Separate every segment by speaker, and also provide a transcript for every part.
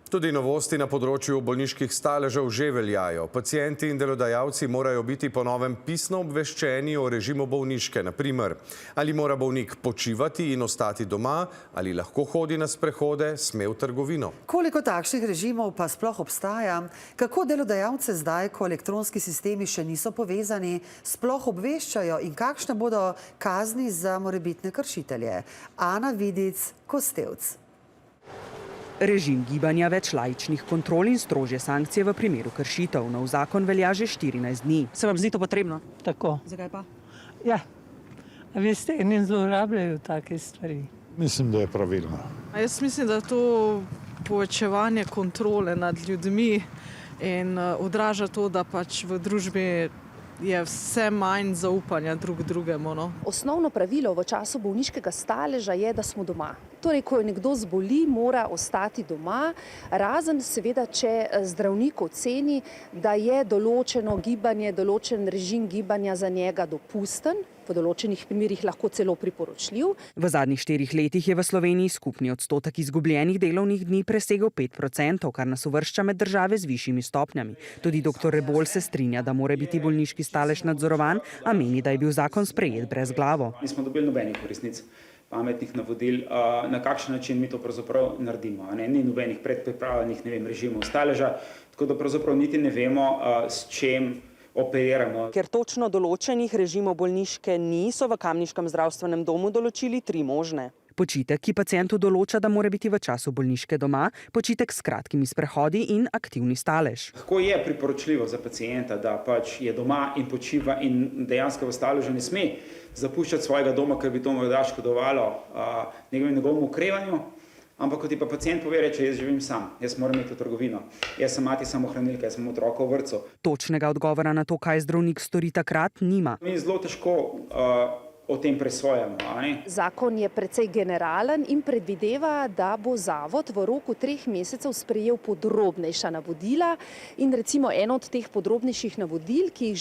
Speaker 1: Tudi novosti na področju bolniških staležev že veljajo. Pacienti in delodajalci morajo biti po novem pisno obveščeni o režimu bolniške. Na primer, ali mora bolnik počivati in ostati doma, ali lahko hodi na sprehode, sme v trgovino.
Speaker 2: Koliko takšnih režimov pa sploh obstaja? Kako delodajalce zdaj, ko elektronski sistemi še niso povezani, sploh obveščajo in kakšne bodo kazni za morebitne kršitelje? Ana Vidic, Kostevc.
Speaker 3: Režim gibanja, več laičnih kontrol in strožje sankcije v primeru kršitev. Nov zakon velja že 14 dni.
Speaker 4: Se vam zdi to potrebno?
Speaker 5: Tako.
Speaker 4: Zakaj pa?
Speaker 5: Ja, a veste, ne zlorabljajo take stvari.
Speaker 6: Mislim, da je pravilno.
Speaker 7: Jaz mislim, da je to povečevanje kontrole nad ljudmi in odraža to, da pač v družbi je vse manj zaupanja drug drugemu. No?
Speaker 8: Osnovno pravilo v času bolniškega staleža je, da smo doma. Torej, ko jo nekdo zboli, mora ostati doma, razen seveda, če zdravnik oceni, da je določeno gibanje, določen režim gibanja za njega dopusten, v določenih primerih lahko celo priporočljiv.
Speaker 3: V zadnjih 4 letih je v Sloveniji skupni odstotek izgubljenih delovnih dni presegel 5%, kar nas uvršča med države z višjimi stopnjami. Tudi dr. Rebolj se strinja, da mora biti bolniški stalež nadzorovan, a meni, da je bil zakon sprejet brezglavo.
Speaker 9: Nismo dobili nobenih resnic, pametnih navodil, na kakšen način mi to pravzaprav naredimo. Ni nobenih predpripravljenih, režimov staleža, tako da pravzaprav niti ne vemo, s čem operiramo.
Speaker 3: Ker točno določenih režimov bolniške ni, so v kamniškem zdravstvenem domu določili 3 možne. Počitek, ki pacientu določa, da mora biti v času bolniške doma, počitek s kratkimi sprehodi in aktivni stalež.
Speaker 9: Lahko je priporočljivo za pacienta, da pač je doma in počiva in dejansko v staležu ne sme zapuščati svojega doma, ker bi to morda škodovalo njegovemu okrevanju. Ampak ko ti pa pacient pove, reče, jaz živim sam, jaz moram iti v trgovino, jaz sem mati samohranilka, jaz sem otroka v vrtcu.
Speaker 3: Točnega odgovora na to, kaj zdravnik stori takrat, nima.
Speaker 9: Mi zelo težko o tem presojamo.
Speaker 8: Zakon je precej generalen in predvideva, da bo zavod v roku 3 mesecev sprejel podrobnejša navodila in recimo eno od teh podrobnejših navodil, ki jih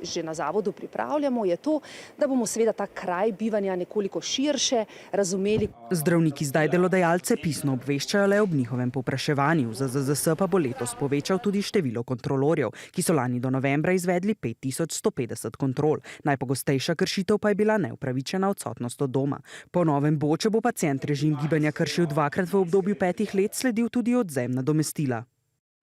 Speaker 8: že na zavodu pripravljamo, je to, da bomo seveda ta kraj bivanja nekoliko širše razumeli.
Speaker 3: Zdravniki zdaj delodajalce pisno obveščajo le ob njihovem povpraševanju. ZZZS pa bo letos povečal tudi število kontrolorjev, ki so lani do novembra izvedli 5150 kontrol. Najpogostejša kršitev pa je bila neupravičena odsotnost od doma. Po novem bo, če bo pacient režim gibanja kršil 2-krat v obdobju 5 let, sledil tudi odvzem nadomestila.